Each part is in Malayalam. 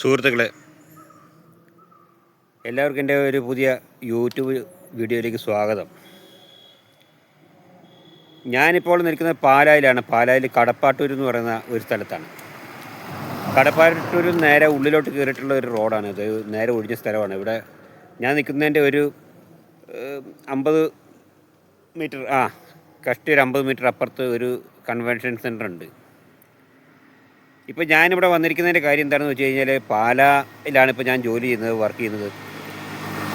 സുഹൃത്തുക്കളെ, എല്ലാവർക്കും എൻ്റെ ഒരു പുതിയ യൂട്യൂബ് വീഡിയോയിലേക്ക് സ്വാഗതം. ഞാനിപ്പോൾ നിൽക്കുന്നത് പാലായിലാണ്. പാലായിൽ കടപ്പാട്ടൂർ എന്ന് പറയുന്ന ഒരു സ്ഥലത്താണ്. കടപ്പാട്ടൂരിൽ നേരെ ഉള്ളിലോട്ട് കയറിയിട്ടുള്ള ഒരു റോഡാണ്. ഇത് നേരെ ഒഴിഞ്ഞ സ്ഥലമാണ്. ഇവിടെ ഞാൻ നിൽക്കുന്നതിൻ്റെ ഒരു 50 മീറ്റർ കഷ്ടി ഒരു 50 മീറ്റർ അപ്പുറത്ത് ഒരു കൺവെൻഷൻ സെൻ്റർ ഉണ്ട്. ഇപ്പോൾ ഞാനിവിടെ വന്നിരിക്കുന്നതിൻ്റെ കാര്യം എന്താണെന്ന് വെച്ച് കഴിഞ്ഞാൽ, പാലായിലാണ് ഇപ്പോൾ ഞാൻ ജോലി ചെയ്യുന്നത്, വർക്ക് ചെയ്യുന്നത്.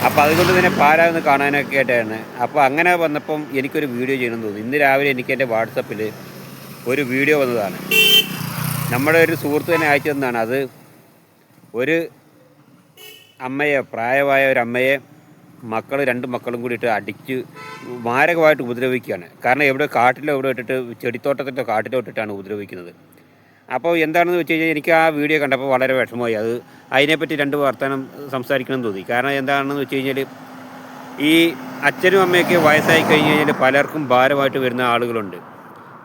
അപ്പോൾ അതുകൊണ്ട് തന്നെ പാലാ ഒന്ന് കാണാനൊക്കെ ആയിട്ടാണ്. അപ്പോൾ അങ്ങനെ വന്നപ്പം എനിക്കൊരു വീഡിയോ ചെയ്യണമെന്ന് തോന്നി. ഇന്ന് രാവിലെ എനിക്ക് എൻ്റെ വാട്സപ്പിൽ ഒരു വീഡിയോ വന്നതാണ്. നമ്മുടെ ഒരു സുഹൃത്ത് തന്നെ അയച്ചു തന്നതാണ്. അത് ഒരു അമ്മയെ, പ്രായമായ ഒരു അമ്മയെ രണ്ട് മക്കളും കൂടിയിട്ട് അടിച്ച് മാരകമായിട്ട് ഉപദ്രവിക്കുകയാണ്. കാരണം എവിടെ കാട്ടിലോ എവിടെ ഇട്ടിട്ട്, ചെടിത്തോട്ടത്തിൻ്റെ കാട്ടിലോ ഇട്ടിട്ടാണ് ഉപദ്രവിക്കുന്നത്. അപ്പോൾ എന്താണെന്ന് വെച്ച് കഴിഞ്ഞാൽ, എനിക്ക് ആ വീഡിയോ കണ്ടപ്പോൾ വളരെ വിഷമമായി. അതിനെപ്പറ്റി രണ്ട് വർത്തമാനം സംസാരിക്കണമെന്ന് തോന്നി. കാരണം എന്താണെന്ന് വെച്ച് കഴിഞ്ഞാൽ, ഈ അച്ഛനും അമ്മയൊക്കെ വയസ്സായി കഴിഞ്ഞ് കഴിഞ്ഞാൽ പലർക്കും ഭാരമായിട്ട് വരുന്ന ആളുകളുണ്ട്.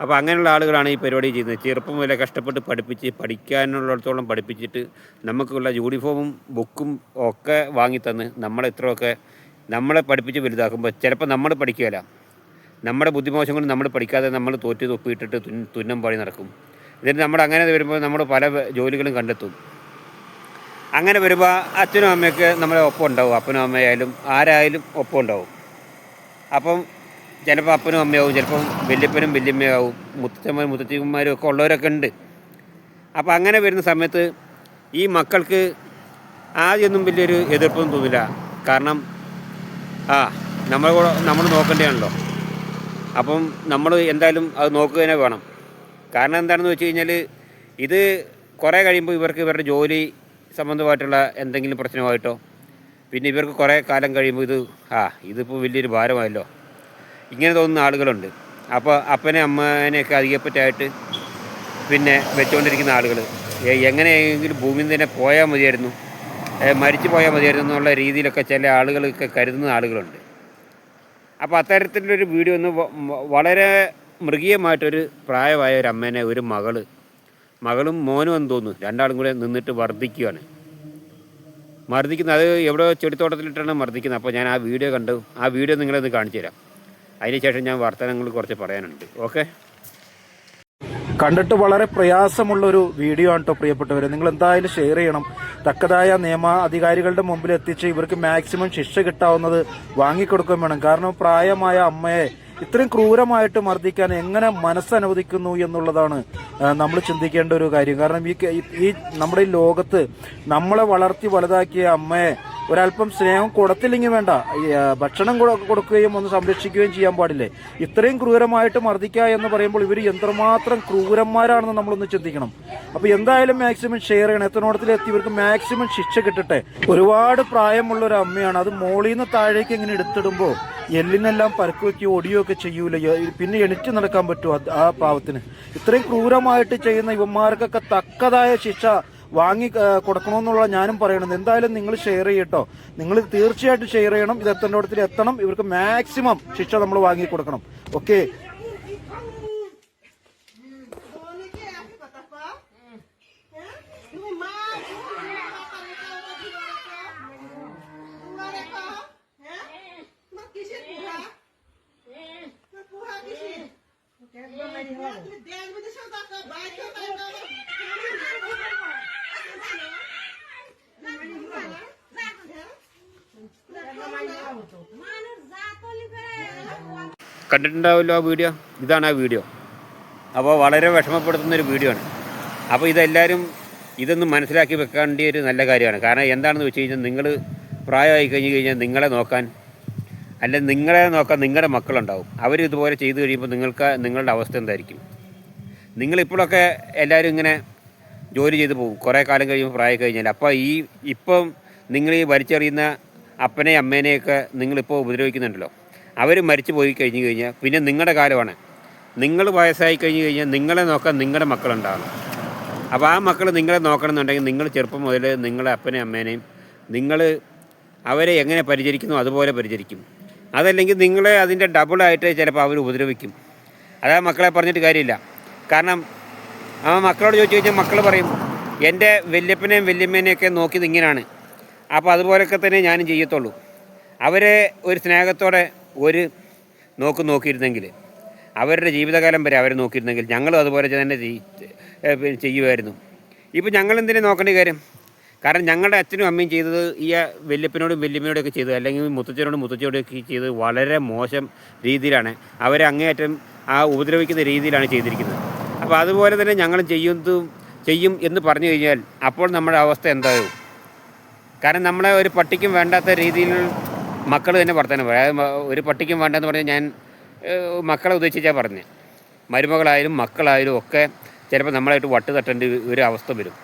അപ്പോൾ അങ്ങനെയുള്ള ആളുകളാണ് ഈ പരിപാടി ചെയ്യുന്നത്. ചെറുപ്പം മുതലേ കഷ്ടപ്പെട്ട് പഠിക്കാനുള്ളിടത്തോളം പഠിപ്പിച്ചിട്ട് നമുക്കുള്ള യൂണിഫോമും ബുക്കും ഒക്കെ വാങ്ങിത്തന്ന് നമ്മളെ പഠിപ്പിച്ച് വലുതാക്കുമ്പോൾ ചിലപ്പോൾ നമ്മൾ പഠിക്കുകയില്ല. നമ്മുടെ ബുദ്ധിമോശം കൊണ്ട് നമ്മൾ പഠിക്കാതെ നമ്മൾ തോറ്റ് തൊപ്പിയിട്ടിട്ട് തുന്നം പാടി നടക്കും. ഇതിന് അങ്ങനെ വരുമ്പോൾ നമ്മൾ പല ജോലികളും കണ്ടെത്തും. അങ്ങനെ വരുമ്പോൾ അച്ഛനും അമ്മയൊക്കെ നമ്മളെ ഒപ്പം ഉണ്ടാവും. അപ്പനും അമ്മയായാലും ആരായാലും ഒപ്പം ഉണ്ടാവും. അപ്പം ചിലപ്പോൾ അപ്പനും അമ്മയാവും, ചിലപ്പം വല്യപ്പനും വല്യമ്മയാവും, മുത്തച്ഛന്മാരും ഒക്കെ ഉള്ളവരൊക്കെ ഉണ്ട്. അപ്പോൾ അങ്ങനെ വരുന്ന സമയത്ത് ഈ മക്കൾക്ക് ആദ്യമൊന്നും വലിയൊരു എതിർപ്പൊന്നും തോന്നില്ല. കാരണം നമ്മൾ നോക്കേണ്ടതാണല്ലോ. അപ്പം നമ്മൾ എന്തായാലും അത് നോക്കുക തന്നെ വേണം. കാരണം എന്താണെന്ന് വെച്ച് കഴിഞ്ഞാൽ, ഇത് കുറേ കഴിയുമ്പോൾ ഇവരുടെ ജോലി സംബന്ധമായിട്ടുള്ള എന്തെങ്കിലും പ്രശ്നമായിട്ടോ, പിന്നെ ഇവർക്ക് കുറേ കാലം കഴിയുമ്പോൾ ഇതിപ്പോൾ വലിയൊരു ഭാരമായല്ലോ, ഇങ്ങനെ തോന്നുന്ന ആളുകളുണ്ട്. അപ്പോൾ അപ്പനെ അമ്മേനെയൊക്കെ അധികപ്പറ്റായിട്ട് പിന്നെ വെച്ചുകൊണ്ടിരിക്കുന്ന ആളുകൾ, എങ്ങനെയെങ്കിലും ഭൂമിയിൽ തന്നെ പോയാൽ മതിയായിരുന്നു, മരിച്ചു പോയാൽ മതിയായിരുന്നു എന്നുള്ള രീതിയിലൊക്കെ ചില ആളുകളൊക്കെ കരുതുന്ന ആളുകളുണ്ട്. അപ്പോൾ അത്തരത്തിലൊരു വീഡിയോ ഒന്ന് വളരെ മൃഗീയമായിട്ടൊരു പ്രായമായ ഒരു അമ്മേനെ ഒരു മകളും മോനും എന്ന് തോന്നുന്നു, രണ്ടാളും കൂടെ നിന്നിട്ട് മർദ്ദിക്കുന്നത്. അത് എവിടെ ചെടിത്തോട്ടത്തിലിട്ടാണ് മർദ്ദിക്കുന്നത്. അപ്പോൾ ഞാൻ ആ വീഡിയോ കണ്ടു. ആ വീഡിയോ നിങ്ങളൊന്ന് കാണിച്ചു തരാം. അതിനുശേഷം ഞാൻ വർത്തമാനങ്ങൾ കുറച്ച് പറയാനുണ്ട്. ഓക്കെ. കണ്ടിട്ട് വളരെ പ്രയാസമുള്ളൊരു വീഡിയോ ആണ് കേട്ടോ പ്രിയപ്പെട്ടവർ. നിങ്ങൾ എന്തായാലും ഷെയർ ചെയ്യണം. തക്കതായ നിയമ അധികാരികളുടെ മുമ്പിൽ എത്തിച്ച് ഇവർക്ക് മാക്സിമം ശിക്ഷ കിട്ടാവുന്നത് വാങ്ങിക്കൊടുക്കുകയും വേണം. കാരണം പ്രായമായ അമ്മയെ ഇത്രയും ക്രൂരമായിട്ട് മർദ്ദിക്കാൻ എങ്ങനെ മനസ്സനുവദിക്കുന്നു എന്നുള്ളതാണ് നമ്മൾ ചിന്തിക്കേണ്ട ഒരു കാര്യം. കാരണം ഈ നമ്മുടെ ഈ ലോകത്ത് നമ്മളെ വളർത്തി വലുതാക്കിയ അമ്മയെ ഒരല്പം സ്നേഹം കൊടുത്തില്ലെങ്കിൽ വേണ്ട, ഭക്ഷണം കൊടുക്കുകയും ഒന്ന് സംരക്ഷിക്കുകയും ചെയ്യാൻ പാടില്ലേ? ഇത്രയും ക്രൂരമായിട്ട് മർദ്ദിക്കുക എന്ന് പറയുമ്പോൾ ഇവർ എത്രമാത്രം ക്രൂരന്മാരാണെന്ന് നമ്മളൊന്ന് ചിന്തിക്കണം. അപ്പോൾ എന്തായാലും മാക്സിമം ഷെയർ ചെയ്യണം. എത്തനോടത്തിലെത്തി ഇവർക്ക് മാക്സിമം ശിക്ഷ കിട്ടട്ടെ. ഒരുപാട് പ്രായമുള്ള ഒരു അമ്മയാണ്. അത് മോളിൽ നിന്ന് താഴേക്ക് ഇങ്ങനെ എടുത്തിടുമ്പോൾ എല്ലിനെല്ലാം പരക്ക് വയ്ക്കുകയോ ഒടിയോ ഒക്കെ ചെയ്യൂല. പിന്നെ എണിറ്റ് നടക്കാൻ പറ്റുമോ ആ പാവത്തിന്? ഇത്രയും ക്രൂരമായിട്ട് ചെയ്യുന്ന ഇവന്മാർക്കൊക്കെ തക്കതായ ശിക്ഷ വാങ്ങി കൊടുക്കണമെന്നുള്ള ഞാനും പറയണത്. എന്തായാലും നിങ്ങൾ ഷെയർ ചെയ്യട്ടോ. നിങ്ങൾ തീർച്ചയായിട്ടും ഷെയർ ചെയ്യണം. ഇത് എത്തേണ്ടത്തിൽ എത്തണം. ഇവർക്ക് മാക്സിമം ശിക്ഷ നമ്മൾ വാങ്ങി കൊടുക്കണം. ഓക്കെ. കണ്ടിട്ടുണ്ടാവുമല്ലോ ആ വീഡിയോ. ഇതാണ് ആ വീഡിയോ. അപ്പോൾ വളരെ വിഷമപ്പെടുത്തുന്നൊരു വീഡിയോ ആണ്. അപ്പോൾ ഇതൊന്നും മനസ്സിലാക്കി വെക്കേണ്ട ഒരു നല്ല കാര്യമാണ്. കാരണം എന്താണെന്ന് വെച്ച് കഴിഞ്ഞാൽ, നിങ്ങൾ പ്രായമായി കഴിഞ്ഞാൽ നിങ്ങളെ നോക്കാൻ നിങ്ങളുടെ മക്കളുണ്ടാവും. അവർ ഇതുപോലെ ചെയ്തു കഴിയുമ്പോൾ നിങ്ങളുടെ അവസ്ഥ എന്തായിരിക്കും? നിങ്ങളിപ്പോഴൊക്കെ എല്ലാവരും ഇങ്ങനെ ജോലി ചെയ്ത് പോകും. കുറേ കാലം കഴിയുമ്പോൾ പ്രായം കഴിഞ്ഞാൽ. അപ്പോൾ ഇപ്പം നിങ്ങൾ ഈ വലിച്ചെറിയുന്ന അപ്പനെയും അമ്മേനെയൊക്കെ നിങ്ങളിപ്പോൾ ഉപദ്രവിക്കുന്നുണ്ടല്ലോ. അവർ മരിച്ചു പോയി കഴിഞ്ഞ് കഴിഞ്ഞാൽ പിന്നെ നിങ്ങളുടെ കാലമാണ്. നിങ്ങൾ വയസ്സായി കഴിഞ്ഞ് കഴിഞ്ഞാൽ നിങ്ങളെ നോക്കാൻ നിങ്ങളുടെ മക്കളുണ്ടാകണം. അപ്പോൾ ആ മക്കൾ നിങ്ങളെ നോക്കണമെന്നുണ്ടെങ്കിൽ നിങ്ങൾ ചെറുപ്പം മുതൽ നിങ്ങളുടെ അപ്പനെയും അമ്മേനെയും അവരെ എങ്ങനെ പരിചരിക്കുന്നു അതുപോലെ പരിചരിക്കും. അതല്ലെങ്കിൽ നിങ്ങളെ അതിൻ്റെ ഡബിളായിട്ട് ചിലപ്പോൾ അവർ ഉപദ്രവിക്കും. അതാ മക്കളെ പറഞ്ഞിട്ട് കാര്യമില്ല. കാരണം ആ മക്കളോട് ചോദിച്ചു കഴിഞ്ഞാൽ മക്കൾ പറയും, എൻ്റെ വല്യപ്പനെയും വല്യമ്മേനെയൊക്കെ നോക്കിയത് ഇങ്ങനെയാണ്. അപ്പോൾ അതുപോലെയൊക്കെ തന്നെ ഞാനും ചെയ്യത്തുള്ളൂ. അവരെ ഒരു സ്നേഹത്തോടെ ഒരു നോക്കിയിരുന്നെങ്കിൽ, അവരുടെ ജീവിതകാലം വരെ അവരെ നോക്കിയിരുന്നെങ്കിൽ ഞങ്ങളും അതുപോലെ തന്നെ ചെയ്യുമായിരുന്നു. ഇപ്പോൾ ഞങ്ങളെന്തിനു നോക്കേണ്ട കാര്യം? കാരണം ഞങ്ങളുടെ അച്ഛനും അമ്മയും ചെയ്തത് ഈ വല്യപ്പനോടും വല്യമ്മയോടൊക്കെ ചെയ്തത്, അല്ലെങ്കിൽ മുത്തച്ഛനോടും മുത്തച്ഛയോടൊക്കെ ചെയ്തത് വളരെ മോശം രീതിയിലാണ്. അവരെ അങ്ങേയറ്റം ഉപദ്രവിക്കുന്ന രീതിയിലാണ് ചെയ്തിരിക്കുന്നത്. അപ്പോൾ അതുപോലെ തന്നെ ഞങ്ങൾ ചെയ്യും എന്ന് പറഞ്ഞു കഴിഞ്ഞാൽ അപ്പോൾ നമ്മുടെ അവസ്ഥ എന്താകും? കാരണം നമ്മളെ ഒരു പട്ടിക്കും വേണ്ടാത്ത രീതിയിൽ മക്കൾ തന്നെ വർത്തമാനം പറയും. ഒരു പട്ടിക്കും വേണ്ടെന്ന് പറഞ്ഞാൽ ഞാൻ മക്കളെ ഉദ്ദേശിച്ചാൽ പറഞ്ഞ്, മരുമകളായാലും മക്കളായാലും ഒക്കെ ചിലപ്പോൾ നമ്മളായിട്ട് വട്ട് തട്ടേണ്ട ഒരു അവസ്ഥ വരും.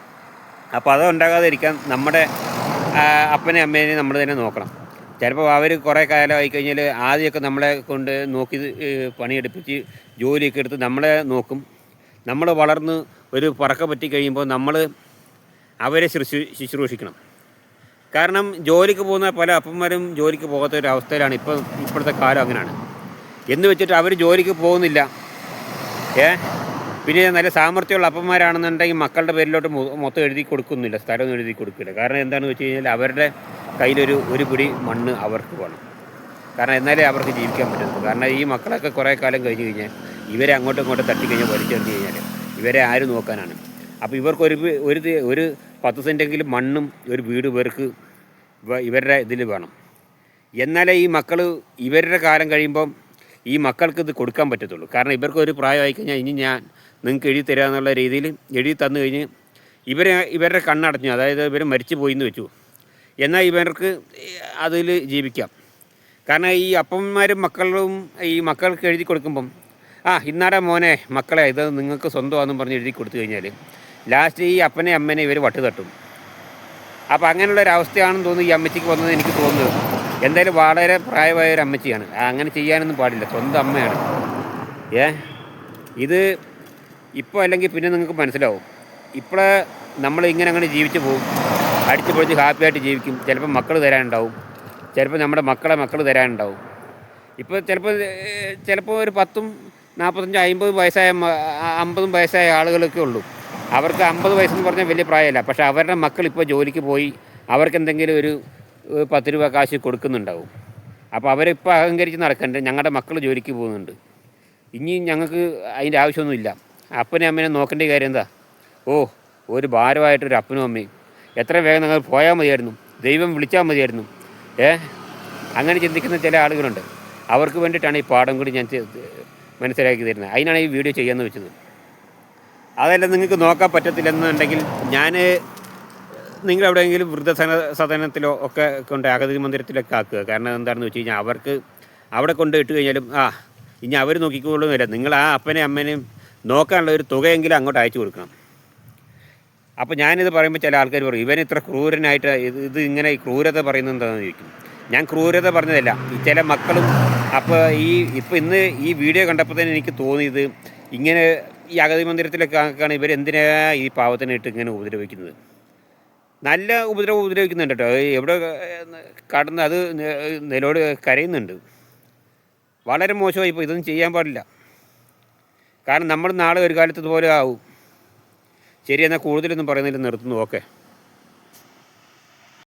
അപ്പോൾ അത് ഉണ്ടാകാതിരിക്കാൻ നമ്മുടെ അപ്പനെ അമ്മേനെ നമ്മൾ തന്നെ നോക്കണം. ചിലപ്പോൾ അവർ കുറേ കാലമായി കഴിഞ്ഞാൽ ആദ്യമൊക്കെ നമ്മളെ കൊണ്ട് നോക്കി പണിയെടുപ്പിച്ച് ജോലിയൊക്കെ എടുത്ത് നമ്മളെ നോക്കും. നമ്മൾ വളർന്ന് ഒരു പറക്ക പറ്റി കഴിയുമ്പോൾ നമ്മൾ അവരെ ശുശ്രൂഷിക്കണം. കാരണം ജോലിക്ക് പോകുന്ന പല അപ്പന്മാരും ജോലിക്ക് പോകാത്ത ഒരു അവസ്ഥയിലാണ് ഇപ്പോഴത്തെ കാലം. അങ്ങനെയാണ് എന്ന് വെച്ചിട്ട് അവർ ജോലിക്ക് പോകുന്നില്ല. പിന്നെ നല്ല സാമർഥ്യമുള്ള അപ്പന്മാരാണെന്നുണ്ടെങ്കിൽ മക്കളുടെ പേരിലോട്ട് മൊത്തം എഴുതി കൊടുക്കുന്നില്ല, സ്ഥലമൊന്നും എഴുതി കൊടുക്കില്ല. കാരണം എന്താണെന്ന് വെച്ച് കഴിഞ്ഞാൽ അവരുടെ കയ്യിലൊരു പിടി മണ്ണ് അവർക്ക് വേണം. കാരണം എന്നാലേ അവർക്ക് ജീവിക്കാൻ പറ്റുള്ളൂ. കാരണം ഈ മക്കളൊക്കെ കുറേ കാലം കഴിഞ്ഞ് കഴിഞ്ഞാൽ ഇവരെ അങ്ങോട്ടും ഇങ്ങോട്ടും തട്ടിക്കഴിഞ്ഞാൽ വലിച്ചെറിഞ്ഞ് കഴിഞ്ഞാൽ ഇവരെ ആര് നോക്കാനാണ്? അപ്പോൾ ഇവർക്ക് ഒരു 10 സെൻറ്റെങ്കിലും മണ്ണും ഒരു വീട് ഇവർക്ക് ഇവരുടെ ഇതിൽ വേണം. എന്നാലേ ഈ മക്കൾ ഇവരുടെ കാലം കഴിയുമ്പം ഈ മക്കൾക്ക് ഇത് കൊടുക്കാൻ പറ്റത്തുള്ളൂ. കാരണം ഇവർക്ക് ഒരു പ്രായമായി കഴിഞ്ഞാൽ ഇനി ഞാൻ നിങ്ങൾക്ക് എഴുതി തരാമെന്നുള്ള രീതിയിൽ എഴുതി തന്നു കഴിഞ്ഞ് ഇവരുടെ കണ്ണടഞ്ഞു, അതായത് ഇവർ മരിച്ചു പോയി എന്ന് വെച്ചു, എന്നാൽ ഇവർക്ക് അതിൽ ജീവിക്കാം. കാരണം ഈ അപ്പന്മാരും മക്കളും ഈ മക്കൾക്ക് എഴുതി കൊടുക്കുമ്പം ഇന്നാടെ മോനെ മക്കളെ ഇത് നിങ്ങൾക്ക് സ്വന്തമാണെന്നും പറഞ്ഞ് എഴുതി കൊടുത്തു കഴിഞ്ഞാൽ ലാസ്റ്റ് ഈ അപ്പനെ അമ്മനെ ഇവർ വട്ട് തട്ടും. അപ്പോൾ അങ്ങനെയുള്ളൊരവസ്ഥയാണെന്ന് തോന്നുന്നു ഈ അമ്മച്ചിക്ക് വന്നത് എനിക്ക് തോന്നുന്നത്. എന്തായാലും വളരെ പ്രായമായ ഒരു അമ്മച്ചിയാണ്. അങ്ങനെ ചെയ്യാനൊന്നും പാടില്ല, സ്വന്തം അമ്മയാണ്. ഇത് ഇപ്പോൾ അല്ലെങ്കിൽ പിന്നെ നിങ്ങൾക്ക് മനസ്സിലാവും. ഇപ്പോൾ നമ്മൾ ഇങ്ങനെ അങ്ങനെ ജീവിച്ചു പോകും, അടിച്ചു പൊളിച്ച് ഹാപ്പിയായിട്ട് ജീവിക്കും. ചിലപ്പോൾ മക്കൾ തരാനുണ്ടാവും, ചിലപ്പോൾ നമ്മുടെ മക്കൾ തരാനുണ്ടാവും. ഇപ്പോൾ ചിലപ്പോൾ ഒരു 10, 45, 50 വയസ്സായ 50 വയസ്സായ ആളുകളൊക്കെ ഉള്ളൂ. അവർക്ക് 50 വയസ്സെന്ന് പറഞ്ഞാൽ വലിയ പ്രായമല്ല. പക്ഷേ അവരുടെ മക്കൾ ഇപ്പോൾ ജോലിക്ക് പോയി അവർക്ക് എന്തെങ്കിലും ഒരു 10 രൂപ കാശ് കൊടുക്കുന്നുണ്ടാവും. അപ്പോൾ അവരിപ്പോൾ അഹങ്കരിച്ച് നടക്കണ്ട, ഞങ്ങളുടെ മക്കൾ ജോലിക്ക് പോകുന്നുണ്ട്, ഇനി ഞങ്ങൾക്ക് അതിൻ്റെ ആവശ്യമൊന്നുമില്ല. അപ്പനും അമ്മേനെ നോക്കേണ്ട കാര്യം എന്താ? ഒരു ഭാരമായിട്ടൊരു അപ്പനും അമ്മയും എത്ര വേഗം ഞങ്ങൾ പോയാൽ മതിയായിരുന്നു, ദൈവം വിളിച്ചാൽ മതിയായിരുന്നു. അങ്ങനെ ചിന്തിക്കുന്ന ചില ആളുകളുണ്ട്. അവർക്ക് വേണ്ടിയിട്ടാണ് ഈ പാഠം കൂടി ഞാൻ മനസ്സിലാക്കി തരുന്നത്. അതിനാണ് ഈ വീഡിയോ ചെയ്യാമെന്ന് വെച്ചത്. അതല്ല നിങ്ങൾക്ക് നോക്കാൻ പറ്റത്തില്ലെന്നുണ്ടെങ്കിൽ ഞാൻ നിങ്ങളെവിടെയെങ്കിലും വൃദ്ധസദനത്തിലോ ഒക്കെ കൊണ്ട് അഗതി മന്ദിരത്തിലൊക്കെ ആക്കുക. കാരണം എന്താണെന്ന് വെച്ച് കഴിഞ്ഞാൽ അവർക്ക് അവിടെ കൊണ്ട് ഇട്ട് കഴിഞ്ഞാലും ഇനി അവർ നോക്കിക്കൊള്ളുന്നില്ല. നിങ്ങൾ ആ അപ്പനെയും അമ്മേനെയും നോക്കാനുള്ള ഒരു തുകയെങ്കിലും അങ്ങോട്ട് അയച്ചു കൊടുക്കണം. അപ്പോൾ ഞാനിത് പറയുമ്പോൾ ചില ആൾക്കാർ പറയും ഇവൻ ഇത്ര ക്രൂരനായിട്ട് ഇത് ഇങ്ങനെ ഈ ക്രൂരത പറയുന്നത് എന്താണെന്ന് ചോദിക്കും. ഞാൻ ക്രൂരത പറഞ്ഞതല്ല, ഈ ചില മക്കളും അപ്പോൾ ഇന്ന് ഈ വീഡിയോ കണ്ടപ്പോൾ തന്നെ എനിക്ക് തോന്നിയത് ഇങ്ങനെ ഈ അഗതി മന്ദിരത്തിലൊക്കെ ആക്കാണ് ഇവരെന്തിനാ ഈ പാവത്തിനായിട്ട് ഇങ്ങനെ ഉപദ്രവിക്കുന്നത്. നല്ല ഉപദ്രവിക്കുന്നുണ്ട് കേട്ടോ. എവിടെ കടന്ന് അത് നിലോട് കരയുന്നുണ്ട്. വളരെ മോശമായി. ഇപ്പോൾ ഇതൊന്നും ചെയ്യാൻ പാടില്ല. കാരണം നമ്മൾ നാളെ ഒരു കാലത്ത് ഇതുപോലെ ആവും. ശരി, എന്നാൽ കൂടുതലൊന്നും പറയുന്നതിൽ നിർത്തുന്നു. ഓക്കെ.